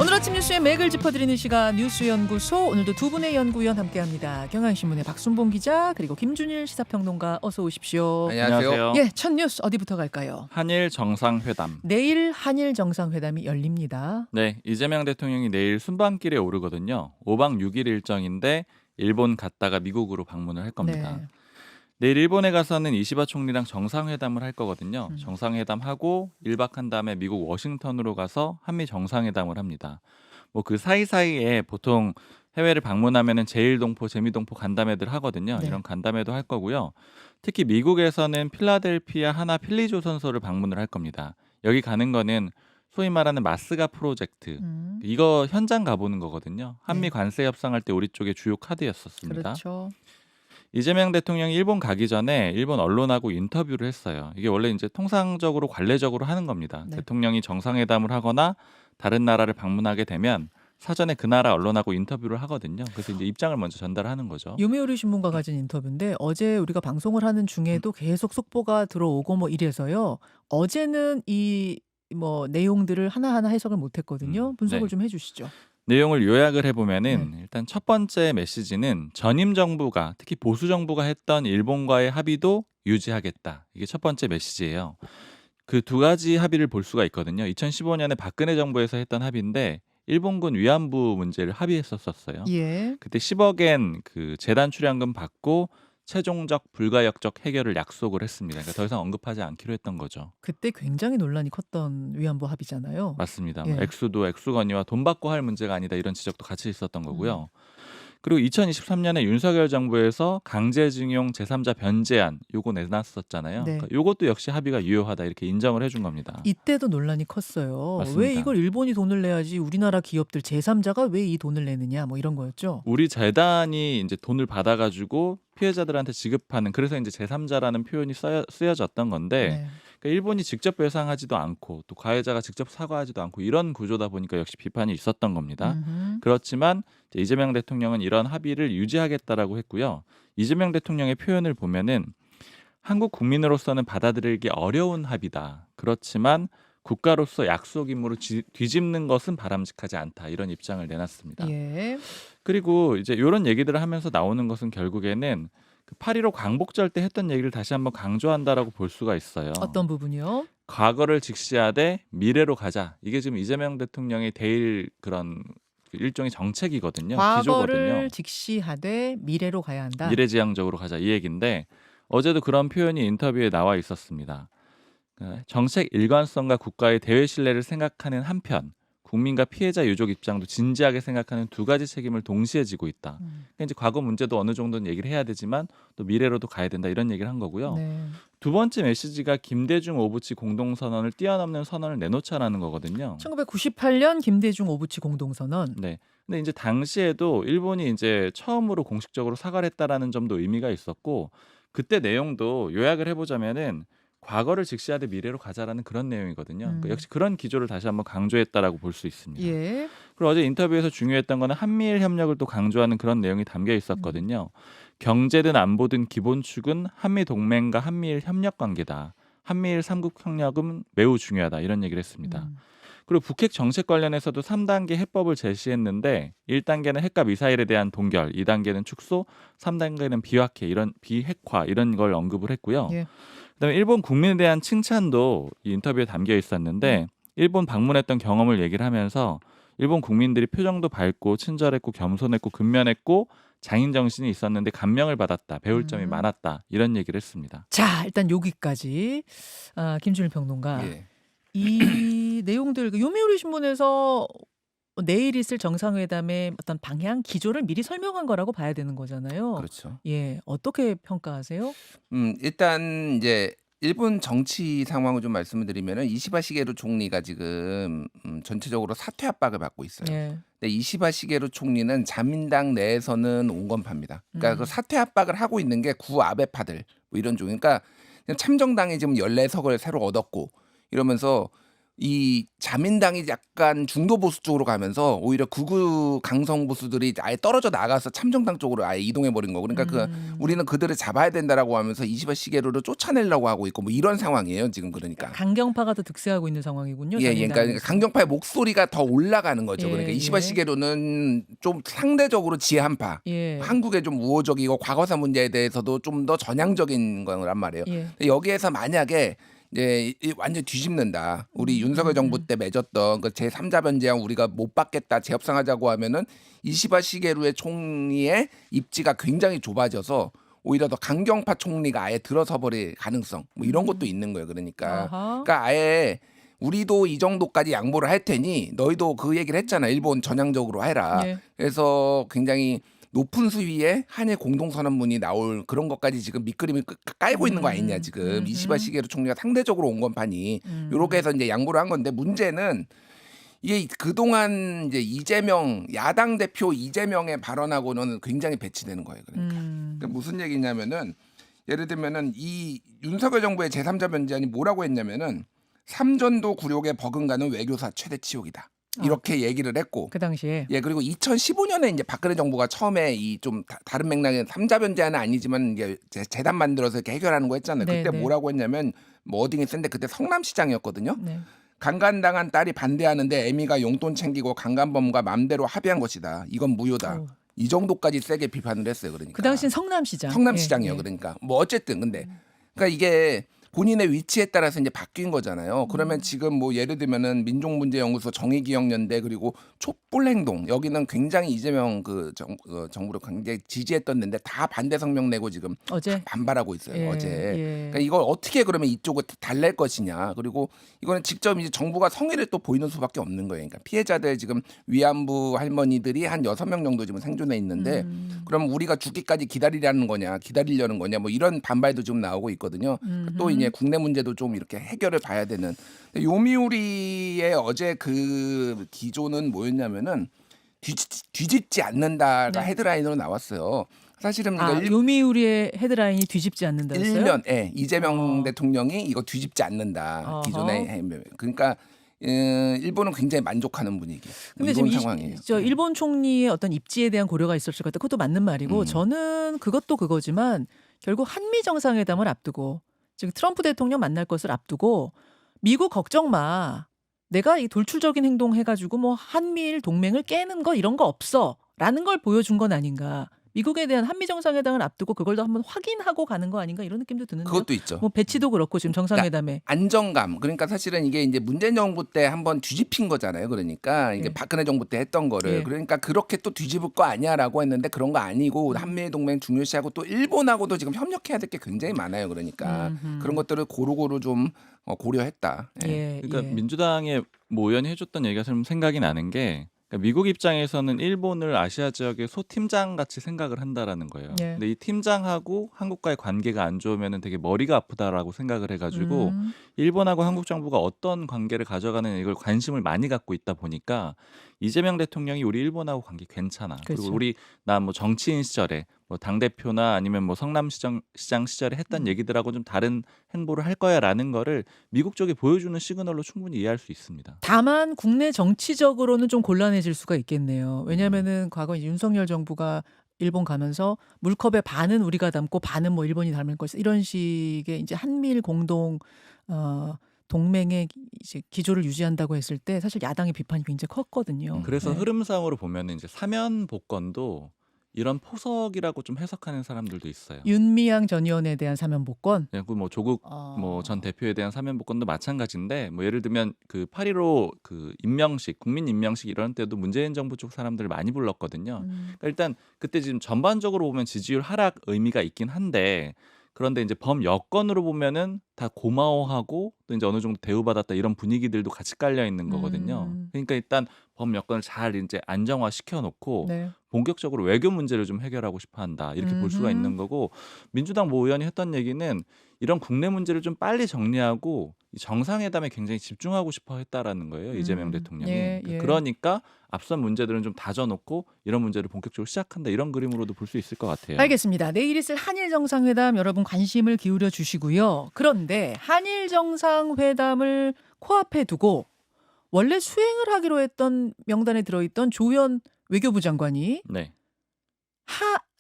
오늘 아침 뉴스의 맥을 짚어드리는 시간 뉴스연구소, 오늘도 두 분의 연구위원 함께합니다. 경향신문의 박순봉 기자 그리고 김준일 시사평론가 어서 오십시오. 안녕하세요. 예, 첫 뉴스 어디부터 갈까요? 한일 정상회담. 내일 한일 정상회담이 열립니다. 네, 이재명 대통령이 내일 순방길에 오르거든요. 5박 6일 일정인데 일본 갔다가 미국으로 방문을 할 겁니다. 네. 내일 일본에 가서는 이시바 총리랑 정상회담을 할 거거든요. 음. 정상회담하고 1박 한 다음에 미국 워싱턴으로 가서 한미 정상회담을 합니다. 뭐 그 사이사이에 보통 해외를 방문하면은 제일동포, 재미동포 간담회들 하거든요. 네. 이런 간담회도 할 거고요. 특히 미국에서는 필라델피아 하나 필리조선소를 방문을 할 겁니다. 여기 가는 거는 소위 말하는 마스가 프로젝트. 이거 현장 가보는 거거든요. 한미 네. 관세 협상할 때 우리 쪽의 주요 카드였었습니다. 그렇죠. 이재명 대통령이 일본 가기 전에 일본 언론하고 인터뷰를 했어요. 이게 원래 이제 통상적으로 관례적으로 하는 겁니다. 네. 대통령이 정상회담을 하거나 다른 나라를 방문하게 되면 사전에 그 나라 언론하고 인터뷰를 하거든요. 그래서 이제 입장을 먼저 전달하는 거죠. 요미우리 신문과 가진 인터뷰인데 어제 우리가 방송을 하는 중에도 계속 속보가 들어오고 뭐 이래서요. 어제는 이 뭐 내용들을 하나하나 해석을 못했거든요. 분석을 네. 좀 해주시죠. 내용을 요약을 해보면은 일단 첫 번째 메시지는 전임 정부가 특히 보수 정부가 했던 일본과의 합의도 유지하겠다. 이게 첫 번째 메시지예요. 그 두 가지 합의를 볼 수가 있거든요. 2015년에 박근혜 정부에서 했던 합의인데 일본군 위안부 문제를 합의했었어요. 예. 그때 10억엔 그 재단 출연금 받고 최종적 불가역적 해결을 약속을 했습니다. 그러니까 더 이상 언급하지 않기로 했던 거죠. 그때 굉장히 논란이 컸던 위안부 합의잖아요. 맞습니다. 예. 액수도 액수건의와 돈 받고 할 문제가 아니다 이런 지적도 같이 있었던 거고요. 그리고 2023년에 윤석열 정부에서 강제징용 제3자 변제안 요거 내놨었잖아요. 네. 그러니까 요것도 역시 합의가 유효하다 이렇게 인정을 해준 겁니다. 이때도 논란이 컸어요. 맞습니다. 왜 이걸 일본이 돈을 내야지 우리나라 기업들 제3자가 왜 이 돈을 내느냐 뭐 이런 거였죠. 우리 재단이 이제 돈을 받아가지고 피해자들한테 지급하는 그래서 이제 제3자라는 표현이 쓰여졌던 건데 네. 그러니까 일본이 직접 배상하지도 않고 또 가해자가 직접 사과하지도 않고 이런 구조다 보니까 역시 비판이 있었던 겁니다. 그렇지만 이제 이재명 대통령은 이런 합의를 유지하겠다라고 했고요. 이재명 대통령의 표현을 보면은 한국 국민으로서는 받아들이기 어려운 합의다. 그렇지만 국가로서 약속임으로 뒤집는 것은 바람직하지 않다. 이런 입장을 내놨습니다. 예. 그리고 이제 이런 얘기들을 하면서 나오는 것은 결국에는 그 8.15 광복절 때 했던 얘기를 다시 한번 강조한다라고 볼 수가 있어요. 어떤 부분이요? 과거를 직시하되 미래로 가자. 이게 지금 이재명 대통령의 대일 그런 일종의 정책이거든요. 기조거든요. 과거를 직시하되 미래로 가야 한다. 미래지향적으로 가자 이 얘기인데 어제도 그런 표현이 인터뷰에 나와 있었습니다. 정책 일관성과 국가의 대외 신뢰를 생각하는 한편 국민과 피해자 유족 입장도 진지하게 생각하는 두 가지 책임을 동시에 지고 있다. 그러니까 이제 과거 문제도 어느 정도는 얘기를 해야 되지만 또 미래로도 가야 된다 이런 얘기를 한 거고요. 네. 두 번째 메시지가 김대중 오부치 공동선언을 뛰어넘는 선언을 내놓자라는 거거든요. 1998년 김대중 오부치 공동선언. 네. 근데 이제 당시에도 일본이 이제 처음으로 공식적으로 사과를 했다라는 점도 의미가 있었고 그때 내용도 요약을 해보자면은 과거를 직시하되 미래로 가자라는 그런 내용이거든요. 그러니까 역시 그런 기조를 다시 한번 강조했다라고 볼 수 있습니다. 예. 그리고 어제 인터뷰에서 중요했던 거는 한미일 협력을 또 강조하는 그런 내용이 담겨 있었거든요. 경제든 안보든 기본축은 한미 동맹과 한미일 협력 관계다. 한미일 삼국 협력은 매우 중요하다. 이런 얘기를 했습니다. 그리고 북핵 정책 관련해서도 3단계 해법을 제시했는데 1단계는 핵과 미사일에 대한 동결, 2단계는 축소, 3단계는 비핵화 이런 걸 언급을 했고요. 예. 그다음에 일본 국민에 대한 칭찬도 이 인터뷰에 담겨 있었는데 일본 방문했던 경험을 얘기를 하면서 일본 국민들이 표정도 밝고 친절했고 겸손했고 근면했고 장인 정신이 있었는데 감명을 받았다. 배울 점이 많았다. 이런 얘기를 했습니다. 자, 일단 여기까지 김준일 평론가. 예. 이 내용들 그 요미우리 신문에서 내일 있을 정상회담의 어떤 방향, 기조를 미리 설명한 거라고 봐야 되는 거잖아요. 그렇죠. 예, 어떻게 평가하세요? 일단 이제 일본 정치 상황을 좀 말씀을 드리면은 이시바 시게루 총리가 지금 전체적으로 사퇴 압박을 받고 있어요. 예. 근데 이시바 시게루 총리는 자민당 내에서는 온건파입니다. 그러니까 그 사퇴 압박을 하고 있는 게 구아베파들 뭐 이런 쪽. 그러니까 그냥 참정당이 지금 14석을 새로 얻었고 이러면서 이 자민당이 약간 중도 보수 쪽으로 가면서 오히려 극우 강성 보수들이 아예 떨어져 나가서 참정당 쪽으로 아예 이동해 버린 거. 그러니까 우리는 그들을 잡아야 된다라고 하면서 20화 시계로를 쫓아내려고 하고 있고 뭐 이런 상황이에요 지금. 그러니까 강경파가 더 득세하고 있는 상황이군요. 예, 자민당에서. 그러니까 강경파의 목소리가 더 올라가는 거죠. 예, 그러니까 예. 20화 시계로는 좀 상대적으로 지한파, 예. 한국에 좀 우호적이고 과거사 문제에 대해서도 좀 더 전향적인 거란 말이에요. 예. 근데 여기에서 만약에 이제 완전 뒤집는다. 우리 윤석열 정부 때 맺었던 그 제3자 변제안 우리가 못 받겠다, 재협상하자고 하면은 20화 시계루의 총리의 입지가 굉장히 좁아져서 오히려 더 강경파 총리가 아예 들어서 버릴 가능성 뭐 이런 것도 있는 거예요. 그러니까 아하. 아예 우리도 이 정도까지 양보를 할 테니 너희도 그 얘기를 했잖아. 일본 전향적으로 해라. 예. 그래서 굉장히 높은 수위의 한일 공동선언문이 나올 그런 것까지 지금 밑그림을 깔고 있는 거 아니냐 지금. 20화 시계로 총리가 상대적으로 온 건판이 요렇게 해서 이제 양보를 한 건데, 문제는 이게 그동안 이제 이재명 야당 대표 이재명의 발언하고는 굉장히 배치되는 거예요. 그러니까 무슨 얘기냐면은 예를 들면은 이 윤석열 정부의 제3자 변제안이 뭐라고 했냐면은 삼전도 굴욕에 버금가는 외교사 최대 치욕이다. 이렇게 얘기를 했고, 그 당시에 예, 그리고 2015년에 이제 박근혜 정부가 처음에 이 좀 다른 맥락의 3자 변제안은 아니지만 이게 재단 만들어서 이렇게 해결하는 거 했잖아요. 네, 그때 네. 뭐라고 했냐면 뭐 어딩이 센데 그때 성남시장이었거든요. 네. 강간당한 딸이 반대하는데 애미가 용돈 챙기고 강간범과 맘대로 합의한 것이다. 이건 무효다. 오. 이 정도까지 세게 비판을 했어요. 그러니까 그 당시엔 성남시장. 성남시장이요. 예, 예. 그러니까 뭐 어쨌든 근데 그러니까 이게 본인의 위치에 따라서 이제 바뀐 거잖아요. 그러면 지금 뭐 예를 들면은 민족문제연구소, 정의기억연대, 그리고 촛불행동, 여기는 굉장히 이재명 정부를 굉장히 지지했던 데인데 다 반대 성명 내고 지금 어제 반발하고 있어요. 예, 어제. 예. 그러니까 이걸 어떻게 그러면 이쪽을 달랠 것이냐. 그리고 이거는 직접 이제 정부가 성의를 또 보이는 수밖에 없는 거예요. 그러니까 피해자들 지금 위안부 할머니들이 한 6명 정도 지금 생존해 있는데 그럼 우리가 죽기까지 기다리려는 거냐 뭐 이런 반발도 지금 나오고 있거든요. 또 이제 국내 문제도 좀 이렇게 해결을 봐야 되는. 요미우리의 어제 그 기조는 뭐였냐면은 뒤집지 않는다가 네. 헤드라인으로 나왔어요. 사실은 이거 요미우리의 헤드라인이 뒤집지 않는다였어요? 1년, 예, 이재명 대통령이 이거 뒤집지 않는다. 어허. 기존에 그러니까 일본은 굉장히 만족하는 분위기. 근데 이런 지금 상황이에요. 일본 총리의 어떤 입지에 대한 고려가 있었을 것 같아요. 그것도 맞는 말이고 저는 그것도 그거지만 결국 한미 정상회담을 앞두고 즉 트럼프 대통령 만날 것을 앞두고 미국 걱정 마. 내가 이 돌출적인 행동 해가지고 뭐 한미일 동맹을 깨는 거 이런 거 없어라는 걸 보여준 건 아닌가. 미국에 대한 한미 정상회담을 앞두고 그걸 더 한번 확인하고 가는 거 아닌가 이런 느낌도 드는데요. 그것도 있죠. 뭐 배치도 그렇고 지금 정상회담에 안정감. 그러니까 사실은 이게 이제 문재인 정부 때 한번 뒤집힌 거잖아요. 그러니까 이게 예. 박근혜 정부 때 했던 거를. 예. 그러니까 그렇게 또 뒤집을 거 아니야라고 했는데 그런 거 아니고 한미일 동맹 중요시하고 또 일본하고도 지금 협력해야 될 게 굉장히 많아요. 그러니까 그런 것들을 고루고루 좀 고려했다. 예. 예, 그러니까 예. 민주당의 모 의원이 해줬던 얘기가 좀 생각이 나는 게, 그러니까 미국 입장에서는 일본을 아시아 지역의 소팀장 같이 생각을 한다라는 거예요. 예. 근데 이 팀장하고 한국과의 관계가 안 좋으면 되게 머리가 아프다라고 생각을 해가지고 일본하고 한국 정부가 어떤 관계를 가져가는 이걸 관심을 많이 갖고 있다 보니까 이재명 대통령이 우리 일본하고 관계 괜찮아. 그렇죠. 그리고 우리 나 뭐 정치인 시절에 뭐 당 대표나 아니면 뭐 성남시장 시절에 했던 얘기들하고 좀 다른 행보를 할 거야라는 거를 미국 쪽에 보여주는 시그널로 충분히 이해할 수 있습니다. 다만 국내 정치적으로는 좀 곤란해질 수가 있겠네요. 왜냐하면은 과거 윤석열 정부가 일본 가면서 물컵의 반은 우리가 담고 반은 뭐 일본이 담을 것이다 이런 식의 이제 한미일 공동 동맹의 이제 기조를 유지한다고 했을 때 사실 야당의 비판이 굉장히 컸거든요. 그래서 네. 흐름상으로 보면은 이제 사면 복권도 이런 포석이라고 좀 해석하는 사람들도 있어요. 윤미향 전 의원에 대한 사면 복권. 뭐 조국 뭐 전 대표에 대한 사면 복권도 마찬가지인데, 뭐 예를 들면 그 8.15 그 임명식, 국민 임명식 이런 때도 문재인 정부 쪽 사람들을 많이 불렀거든요. 그러니까 일단 그때 지금 전반적으로 보면 지지율 하락 의미가 있긴 한데, 그런데 이제 범여권으로 보면은 다 고마워하고 또 이제 어느 정도 대우받았다 이런 분위기들도 같이 깔려 있는 거거든요. 그러니까 일단 범여권을 잘 이제 안정화 시켜놓고 네. 본격적으로 외교 문제를 좀 해결하고 싶어한다 이렇게 볼 수가 있는 거고, 민주당 모 의원이 했던 얘기는 이런 국내 문제를 좀 빨리 정리하고 이 정상회담에 굉장히 집중하고 싶어 했다라는 거예요. 이재명 대통령이. 예, 예. 그러니까 앞선 문제들은 좀 다져놓고 이런 문제를 본격적으로 시작한다 이런 그림으로도 볼 수 있을 것 같아요. 알겠습니다. 내일 있을 한일 정상회담 여러분 관심을 기울여 주시고요. 그런데 한일 정상회담을 코앞에 두고 원래 수행을 하기로 했던 명단에 들어있던 조현 외교부 장관이 네.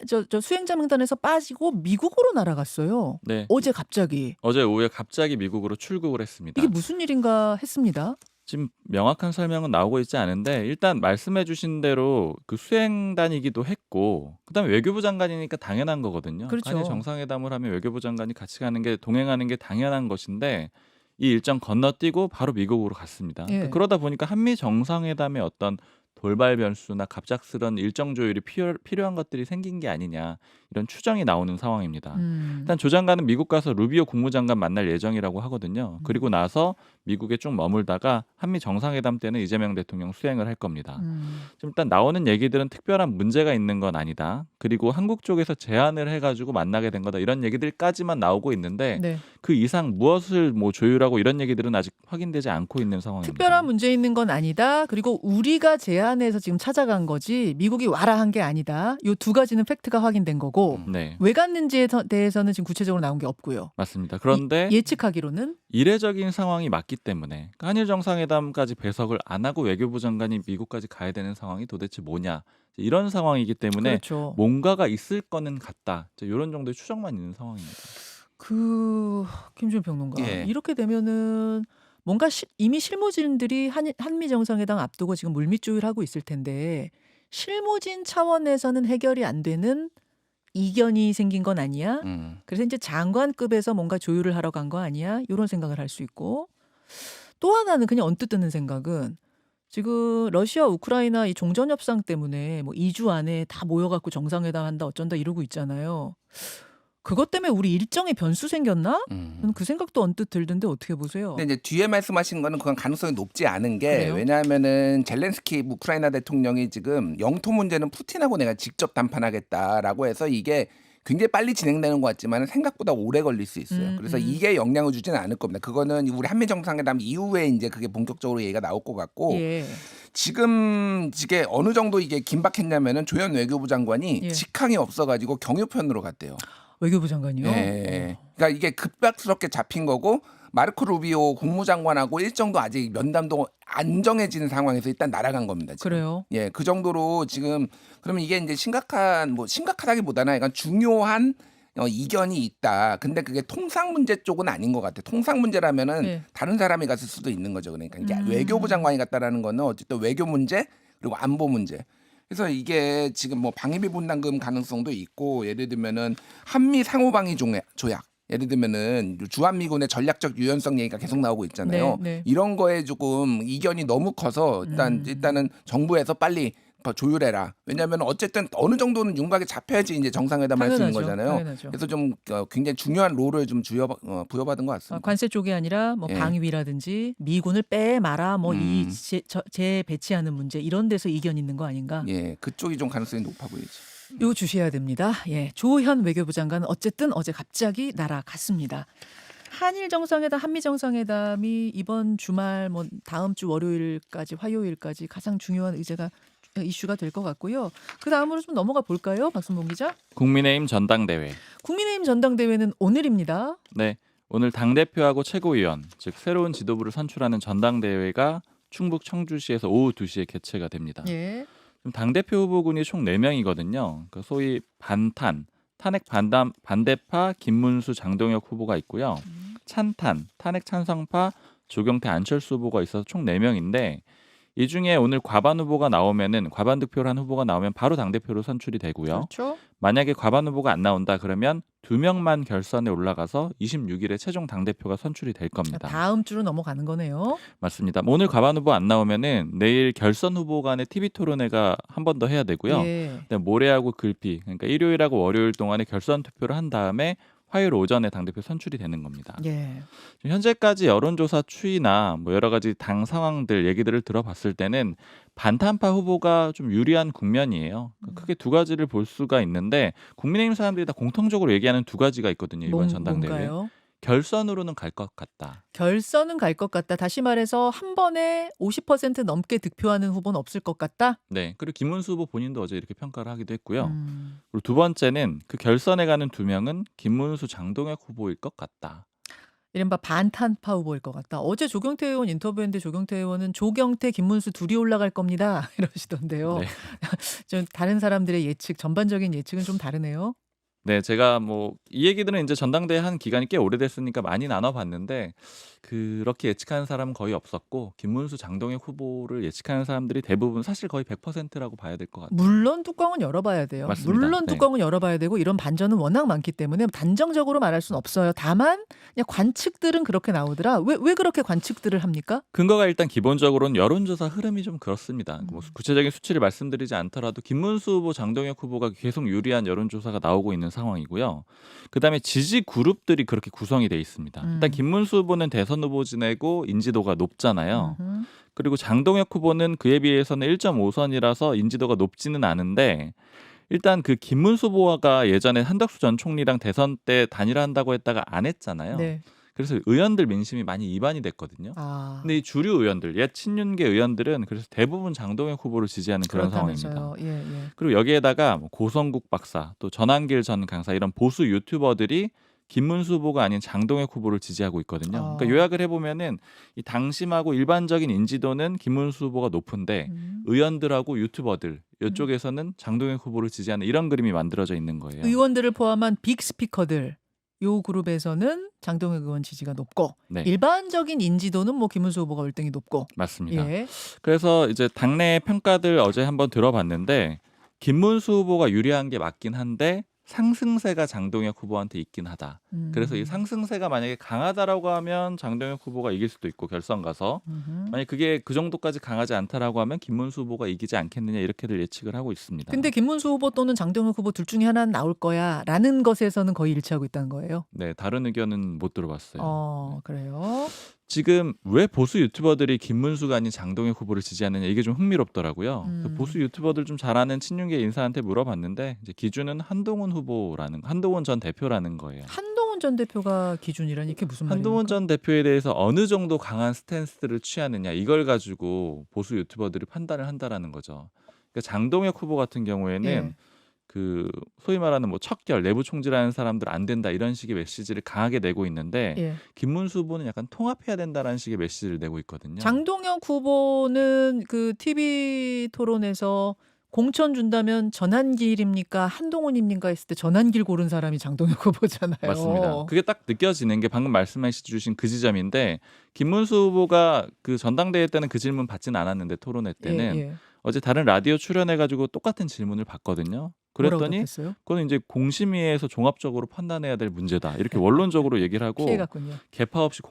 저 수행자 명단에서 빠지고 미국으로 날아갔어요. 네. 어제 갑자기. 어제 오후에 갑자기 미국으로 출국을 이게 했습니다. 무슨 일인가 했습니다. 지금 명확한 설명은 나오고 있지 않은데 일단 말씀해 주신 대로 그 수행단이기도 했고 그다음에 외교부 장관이니까 당연한 거거든요. 한일 그렇죠. 정상회담을 하면 외교부 장관이 같이 가는 게 동행하는 게 당연한 것인데 이 일정 건너뛰고 바로 미국으로 갔습니다. 예. 그러다 보니까 한미 정상회담의 어떤 돌발 변수나 갑작스런 일정 조율이 필요한 것들이 생긴 게 아니냐 이런 추정이 나오는 상황입니다. 일단 조 장관은 미국 가서 루비오 국무장관 만날 예정이라고 하거든요. 그리고 나서 미국에 쭉 머물다가 한미 정상회담 때는 이재명 대통령 수행을 할 겁니다. 지금 일단 나오는 얘기들은 특별한 문제가 있는 건 아니다. 그리고 한국 쪽에서 제안을 해가지고 만나게 된 거다. 이런 얘기들까지만 나오고 있는데 네. 그 이상 무엇을 뭐 조율하고 이런 얘기들은 아직 확인되지 않고 있는 상황입니다. 특별한 문제 있는 건 아니다. 그리고 우리가 제안해서 지금 찾아간 거지 미국이 와라 한 게 아니다. 요 두 가지는 팩트가 확인된 거고 네, 왜 갔는지에 대해서는 지금 구체적으로 나온 게 없고요. 맞습니다. 그런데 예측하기로는 이례적인 상황이 맞기 때문에 그러니까 한일 정상회담까지 배석을 안 하고 외교부 장관이 미국까지 가야 되는 상황이 도대체 뭐냐 이런 상황이기 때문에 그렇죠. 뭔가가 있을 거는 같다. 이런 정도의 추정만 있는 상황입니다. 김준 평론가 예. 이렇게 되면은 뭔가 이미 실무진들이 한미 정상회담 앞두고 지금 물밑 조율하고 있을 텐데 실무진 차원에서는 해결이 안 되는 이견이 생긴 건 아니야? 그래서 이제 장관급에서 뭔가 조율을 하러 간 거 아니야? 이런 생각을 할 수 있고 또 하나는 그냥 언뜻 드는 생각은 지금 러시아 우크라이나 이 종전 협상 때문에 뭐 2주 안에 다 모여갖고 정상회담 한다 어쩐다 이러고 있잖아요. 그것 때문에 우리 일정에 변수 생겼나? 저는 그 생각도 언뜻 들던데 어떻게 보세요? 근데 이제 뒤에 말씀하신 거는 그건 가능성이 높지 않은 게 그래요? 왜냐하면은 젤렌스키 우크라이나 대통령이 지금 영토 문제는 푸틴하고 내가 직접 담판하겠다라고 해서 이게 굉장히 빨리 진행되는 것 같지만 생각보다 오래 걸릴 수 있어요. 그래서 이게 영향을 주지는 않을 겁니다. 그거는 우리 한미 정상회담 이후에 이제 그게 본격적으로 얘기가 나올 것 같고 예. 지금 이게 어느 정도 이게 긴박했냐면은 조현 외교부 장관이 예. 직항이 없어가지고 경유편으로 갔대요. 외교부 장관이요? 예. 그러니까 이게 급박스럽게 잡힌 거고 마르코 루비오 국무장관하고 일정도 아직 면담도 안 정해진 상황에서 일단 날아간 겁니다. 지금. 그래요? 예, 그 정도로 지금 그러면 이게 이제 심각하다기보다는 약간 중요한 이견이 있다. 근데 그게 통상 문제 쪽은 아닌 것 같아. 통상 문제라면은 네. 다른 사람이 갔을 수도 있는 거죠. 그러니까 이게 외교부 장관이 갔다라는 거는 어쨌든 외교 문제 그리고 안보 문제. 그래서 이게 지금 뭐 방위비 분담금 가능성도 있고 예를 들면은 한미 상호방위 조약 예를 들면은 주한미군의 전략적 유연성 얘기가 계속 나오고 있잖아요. 네, 네. 이런 거에 조금 이견이 너무 커서 일단은 정부에서 빨리 조율해라. 왜냐하면 어쨌든 어느 정도는 윤곽에 잡혀야지 이제 정상회담 할 수 있는 거잖아요. 당연하죠. 그래서 좀 굉장히 중요한 롤을 좀 부여받은 것 같습니다. 관세 쪽이 아니라 뭐 예. 방위라든지 미군을 빼마라 뭐 이 재배치하는 문제 이런 데서 이견 있는 거 아닌가? 예, 그쪽이 좀 가능성이 높아 보이죠. 이거 주셔야 됩니다. 예, 조현 외교부 장관은 어쨌든 어제 갑자기 날아갔습니다. 한일 정상회담, 한미 정상회담이 이번 주말 뭐 다음 주 월요일까지 화요일까지 가장 중요한 이슈가 될 것 같고요. 그 다음으로 좀 넘어가 볼까요, 박순봉 기자? 국민의힘 전당대회. 국민의힘 전당대회는 오늘입니다. 네, 오늘 당대표하고 최고위원, 즉 새로운 지도부를 선출하는 전당대회가 충북 청주시에서 오후 2시에 개최가 됩니다. 예. 당대표 후보군이 총 4명이거든요. 그러니까 소위 탄핵 반대파 김문수 장동혁 후보가 있고요. 탄핵 찬성파 조경태 안철수 후보가 있어서 총 4명인데 이 중에 오늘 과반 득표를 한 후보가 나오면 바로 당대표로 선출이 되고요. 그렇죠. 만약에 과반 후보가 안 나온다 그러면 2명만 결선에 올라가서 26일에 최종 당대표가 선출이 될 겁니다. 다음 주로 넘어가는 거네요. 맞습니다. 오늘 과반 후보 안 나오면은 내일 결선 후보 간의 TV 토론회가 한 번 더 해야 되고요. 예. 그다음에 모레하고 글피, 그러니까 일요일하고 월요일 동안에 결선 투표를 한 다음에 화요일 오전에 당대표 선출이 되는 겁니다. 예. 현재까지 여론조사 추이나 뭐 여러 가지 당 상황들 얘기들을 들어봤을 때는 반탄파 후보가 좀 유리한 국면이에요. 크게 두 가지를 볼 수가 있는데 국민의힘 사람들이 다 공통적으로 얘기하는 두 가지가 있거든요. 이번 전당대회. 뭔가요? 결선으로는 갈 것 같다. 결선은 갈 것 같다. 다시 말해서 한 번에 50% 넘게 득표하는 후보는 없을 것 같다. 네. 그리고 김문수 후보 본인도 어제 이렇게 평가를 하기도 했고요. 음. 그리고 두 번째는 그 결선에 가는 2명은 김문수 장동혁 후보일 것 같다. 이른바 반탄파 후보일 것 같다. 어제 조경태 의원 인터뷰했는데 조경태 의원은 조경태, 김문수 둘이 올라갈 겁니다. 이러시던데요. 네. 좀 다른 사람들의 예측, 전반적인 예측은 좀 다르네요. 네, 제가 뭐 이 얘기들은 이제 전당대회 한 기간이 꽤 오래됐으니까 많이 나눠봤는데 그렇게 예측하는 사람은 거의 없었고 김문수, 장동혁 후보를 예측하는 사람들이 대부분 사실 거의 100%라고 봐야 될 것 같아요. 물론 뚜껑은 열어봐야 돼요. 맞습니다. 물론 네. 뚜껑은 열어봐야 되고 이런 반전은 워낙 많기 때문에 단정적으로 말할 수는 없어요. 다만 그냥 관측들은 그렇게 나오더라. 왜 그렇게 관측들을 합니까? 근거가 일단 기본적으로는 여론조사 흐름이 좀 그렇습니다. 뭐 음. 구체적인 수치를 말씀드리지 않더라도 김문수 후보, 장동혁 후보가 계속 유리한 여론조사가 나오고 있는 상황이고요. 그다음에 지지 그룹들이 그렇게 구성이 돼 있습니다. 일단 음. 김문수 후보는 대선 후보 지내고 인지도가 높잖아요. 음흠. 그리고 장동혁 후보는 그에 비해서는 1.5선이라서 인지도가 높지는 않은데 일단 그 김문수 후보가 예전에 한덕수 전 총리랑 대선 때 단일화한다고 했다가 안 했잖아요. 네. 그래서 의원들 민심이 많이 이반이 됐거든요. 아. 근데 이 주류 의원들, 옛 친윤계 의원들은 그래서 대부분 장동혁 후보를 지지하는 그런 상황입니다. 그렇다면서요. 예, 예. 그리고 여기에다가 뭐 고성국 박사, 또 전한길 전 강사 이런 보수 유튜버들이 김문수 후보가 아닌 장동혁 후보를 지지하고 있거든요. 그러니까 요약을 해보면은 이 당심하고 일반적인 인지도는 김문수 후보가 높은데 의원들하고 유튜버들 이쪽에서는 장동혁 후보를 지지하는 이런 그림이 만들어져 있는 거예요. 의원들을 포함한 빅 스피커들 요 그룹에서는 장동혁 의원 지지가 높고 네, 일반적인 인지도는 뭐 김문수 후보가 월등히 높고. 맞습니다. 예. 그래서 이제 당내 평가들 어제 한번 들어봤는데 김문수 후보가 유리한 게 맞긴 한데 상승세가 장동혁 후보한테 있긴 하다. 그래서 이 상승세가 만약에 강하다라고 하면 장동혁 후보가 이길 수도 있고 결선 가서 만약 그게 그 정도까지 강하지 않다라고 하면 김문수 후보가 이기지 않겠느냐 이렇게들 예측을 하고 있습니다. 근데 김문수 후보 또는 장동혁 후보 둘 중에 하나는 나올 거야라는 것에서는 거의 일치하고 있다는 거예요. 네, 다른 의견은 못 들어봤어요. 그래요. 지금 왜 보수 유튜버들이 김문수가 아닌 장동혁 후보를 지지하느냐 이게 좀 흥미롭더라고요. 그 보수 유튜버들 좀 잘 아는 친윤계 인사한테 물어봤는데 이제 기준은 한동훈 전 대표라는 거예요. 한동훈 전 대표가 기준이라니 이게 무슨 말입니까? 한동훈 전 대표에 대해서 어느 정도 강한 스탠스를 취하느냐 이걸 가지고 보수 유튜버들이 판단을 한다라는 거죠. 그러니까 장동혁 후보 같은 경우에는 예. 그 소위 말하는 뭐 척결, 내부 총질하는 사람들 안 된다 이런 식의 메시지를 강하게 내고 있는데 예. 김문수 후보는 약간 통합해야 된다라는 식의 메시지를 내고 있거든요. 장동혁 후보는 그 TV 토론에서 공천 준다면 전한길입니까 한동훈입니까 했을 때 전한길 고른 사람이 장동혁 후보잖아요. 맞습니다. 그게 딱 느껴지는 게 방금 말씀해 주신 그 지점인데 김문수 후보가 그 전당대회 때는 그 질문 받지는 않았는데 토론회 때는 예. 어제 다른 라디오 출연해가지고 똑같은 질문을 받거든요. 뭐라고 그랬더니 답했어요? 그거는 이제 공심위에서 종합적으로 판단해야 될 문제다. 이렇게 원론적으로 얘기를 하고 피해갔군요. 개파 없이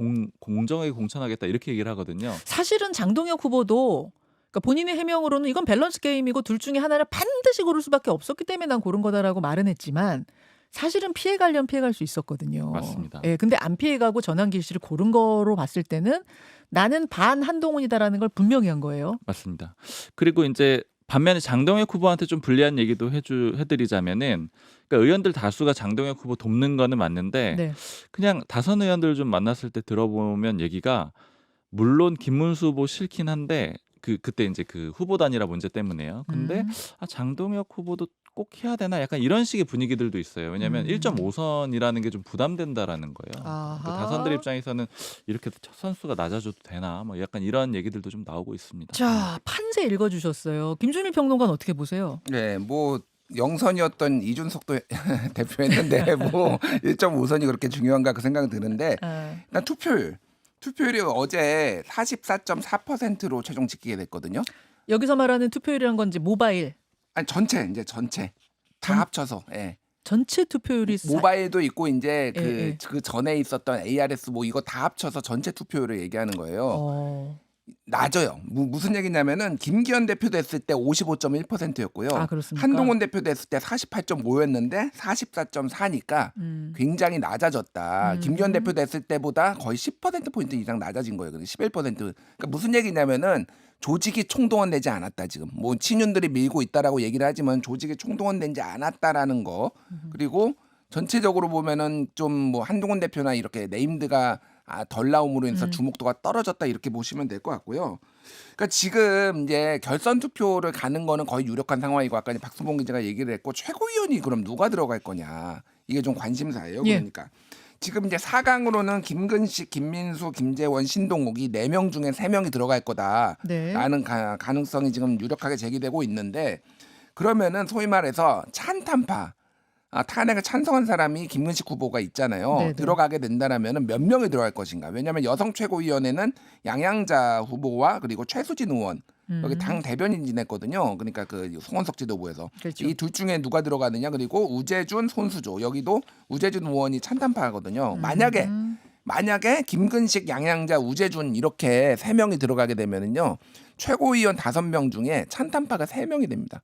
공정하게 공천하겠다 이렇게 얘기를 하거든요. 사실은 장동혁 후보도 그러니까 본인의 해명으로는 이건 밸런스 게임이고 둘 중에 하나를 반드시 고를 수밖에 없었기 때문에 난 고른 거다라고 말은 했지만 사실은 피해가려면 피해갈 수 있었거든요. 맞습니다. 예, 근데 안 피해가고 전한길 씨를 고른 거로 봤을 때는 나는 반 한동훈이다라는 걸 분명히 한 거예요. 맞습니다. 그리고 이제 반면에 장동혁 후보한테 좀 불리한 얘기도 해드리자면은 그러니까 의원들 다수가 장동혁 후보 돕는 거는 맞는데 네. 그냥 다선 의원들 좀 만났을 때 들어보면 얘기가 물론 김문수 후보 싫긴 한데 그때 이제 그 후보 단일화 문제 때문에요. 근데 장동혁 후보도 꼭 해야 되나 약간 이런 식의 분위기들도 있어요. 왜냐하면 1.5선이라는 게 좀 부담된다라는 거예요. 아하. 그 다선들 입장에서는 이렇게 선수가 낮아져도 되나 뭐 약간 이런 얘기들도 좀 나오고 있습니다. 자, 판세 읽어주셨어요. 김준일 평론가는 어떻게 보세요? 네, 뭐 영선이었던 이준석도 대표했는데 뭐 1.5선이 그렇게 중요한가 그 생각이 드는데 일단 투표율이 어제 44.4%로 최종 집계가 됐거든요. 여기서 말하는 투표율이란 건 이제 모바일 아니 전체 다 합쳐서. 예. 전체 투표율이 모바일도 있고 이제 예. 그 전에 있었던 ARS 뭐 이거 다 합쳐서 전체 투표율을 얘기하는 거예요. 낮아요. 무슨 얘기냐면은 김기현 대표 됐을 때 55.1%였고요. 아, 그렇습니까? 한동훈 대표 됐을 때 48.5였는데 44.4니까 굉장히 낮아졌다. 김기현 대표 됐을 때보다 거의 10%포인트 이상 낮아진 거예요. 11%. 그러니까 무슨 얘기냐면은 조직이 총동원되지 않았다 지금. 뭐 친윤들이 밀고 있다라고 얘기를 하지만 조직이 총동원되지 않았다라는 거. 그리고 전체적으로 보면은 좀 뭐 한동훈 대표나 이렇게 네임드가 덜 나옴으로 인해서 주목도가 떨어졌다 이렇게 보시면 될 것 같고요. 그러니까 지금 이제 결선 투표를 가는 거는 거의 유력한 상황이고 아까 이제 박수봉 기자가 얘기를 했고 최고위원이 그럼 누가 들어갈 거냐 이게 좀 관심사예요. 예. 그러니까 지금 이제 4강으로는 김근식, 김민수, 김재원, 신동욱 이 4명 중에 3명이 들어갈 거다라는 네. 가능성이 지금 유력하게 제기되고 있는데 그러면은 소위 말해서 찬탄파 탄핵을 찬성한 사람이 김근식 후보가 있잖아요. 네네. 들어가게 된다라면 몇 명이 들어갈 것인가. 왜냐하면 여성 최고위원회는 양양자 후보와 그리고 최수진 의원 여기 당 대변인 지냈거든요. 그러니까 그 송원석 지도부에서 그렇죠. 이 둘 중에 누가 들어가느냐. 그리고 우재준, 손수조 여기도 우재준 의원이 찬탄파거든요. 만약에 김근식, 양양자, 우재준 이렇게 3명이 들어가게 되면은요. 최고위원 5명 중에 찬탄파가 3명이 됩니다.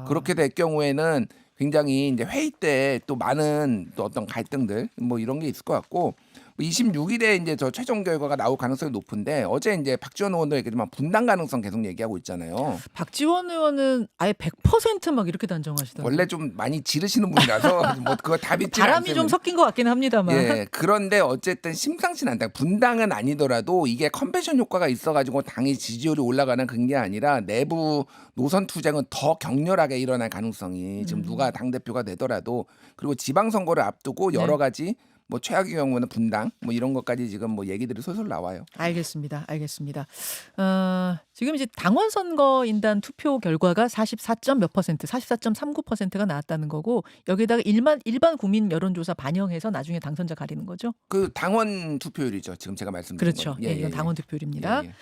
그렇게 될 경우에는 굉장히 이제 회의 때 또 많은 또 어떤 갈등들 뭐 이런 게 있을 것 같고 26일에 이제 저 최종 결과가 나올 가능성이 높은데 어제 이제 박지원 의원도 얘기했지만 분당 가능성 계속 얘기하고 있잖아요. 박지원 의원은 아예 100%막 이렇게 단정하시던데. 원래 좀 많이 지르시는 분이라서 뭐 그거 다 믿지 바람이 좀 섞인 것 같긴 합니다만. 예, 그런데 어쨌든 심상치는 않다. 분당은 아니더라도 이게 컨벤션 효과가 있어가지고 당의 지지율이 올라가는 그런 게 아니라 내부 노선 투쟁은 더 격렬하게 일어날 가능성이 지금 누가 당 대표가 되더라도 그리고 지방선거를 앞두고 여러 네. 가지 뭐 최악의 경우는 분당 뭐 이런 것까지 지금 뭐 얘기들이 솔솔 나와요. 알겠습니다. 지금 이제 당원 선거인단 투표 결과가 44. 몇 퍼센트, 44.39%가 나왔다는 거고 여기다가 일반 국민 여론조사 반영해서 나중에 당선자 가리는 거죠. 그 당원 투표율이죠. 지금 제가 말씀드린 그렇죠. 건. 예, 이건 당원 투표율입니다. 예, 예.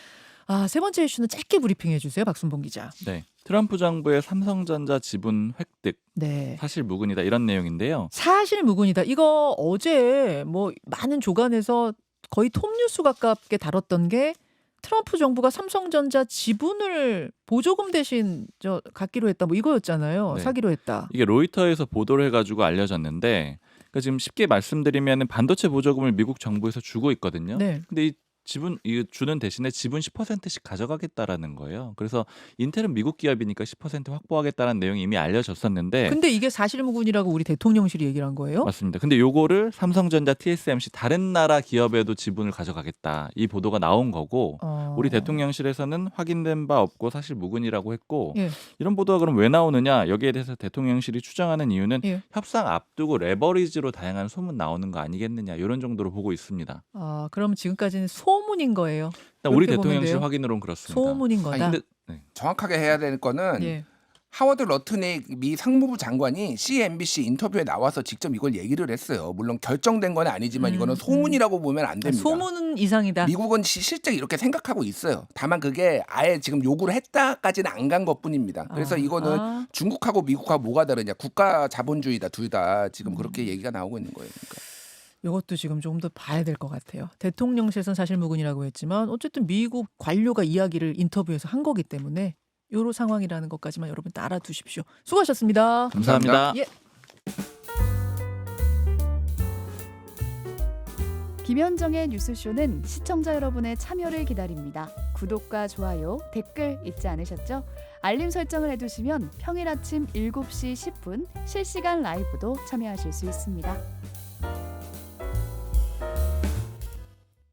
세 번째 이슈는 짧게 브리핑해 주세요, 박순봉 기자. 네. 트럼프 정부의 삼성전자 지분 획득 네. 사실 무근이다 이런 내용인데요. 사실 무근이다. 이거 어제 뭐 많은 조간에서 거의 톱뉴스 가깝게 다뤘던 게 트럼프 정부가 삼성전자 지분을 보조금 대신 갖기로 했다. 뭐 이거였잖아요. 네. 사기로 했다. 이게 로이터에서 보도를 해가지고 알려졌는데 그러니까 지금 쉽게 말씀드리면 반도체 보조금을 미국 정부에서 주고 있거든요. 네. 근데 이 지분 이 주는 대신에 지분 10%씩 가져가겠다라는 거예요. 그래서 인텔은 미국 기업이니까 10% 확보하겠다는 내용이 이미 알려졌었는데 근데 이게 사실무근이라고 우리 대통령실이 얘기를 한 거예요? 맞습니다. 근데 요거를 삼성전자, TSMC 다른 나라 기업에도 지분을 가져가겠다 이 보도가 나온 거고 우리 대통령실에서는 확인된 바 없고 사실 무근이라고 했고 예. 이런 보도가 그럼 왜 나오느냐 여기에 대해서 대통령실이 추정하는 이유는 예. 협상 앞두고 레버리지로 다양한 소문 나오는 거 아니겠느냐 이런 정도로 보고 있습니다. 그럼 지금까지는 소문인 거예요. 일단 우리 그렇게 보면 대통령실 돼요? 확인으로는 그렇습니다. 소문인 거다. 근데 네. 정확하게 해야 될 거는 예. 하워드 러트닉 미 상무부 장관이 CNBC 인터뷰에 나와서 직접 이걸 얘기를 했어요. 물론 결정된 건 아니지만 이거는 소문이라고 보면 안 됩니다. 소문은 이상이다. 미국은 실제 이렇게 생각하고 있어요. 다만 그게 아예 지금 요구를 했다까지는 안 간 것뿐입니다. 그래서 이거는 중국하고 미국하고 뭐가 다르냐. 국가 자본주의다 둘 다 지금 그렇게 얘기가 나오고 있는 거예요. 그러니까. 이것도 지금 좀 더 봐야 될 것 같아요. 대통령실에서는 사실 무근이라고 했지만 어쨌든 미국 관료가 이야기를 인터뷰에서 한 거기 때문에 이런 상황이라는 것까지만 여러분 알아두십시오. 수고하셨습니다. 감사합니다. 예. 김현정의 뉴스쇼는 시청자 여러분의 참여를 기다립니다. 구독과 좋아요, 댓글 잊지 않으셨죠? 알림 설정을 해두시면 평일 아침 7시 10분 실시간 라이브도 참여하실 수 있습니다.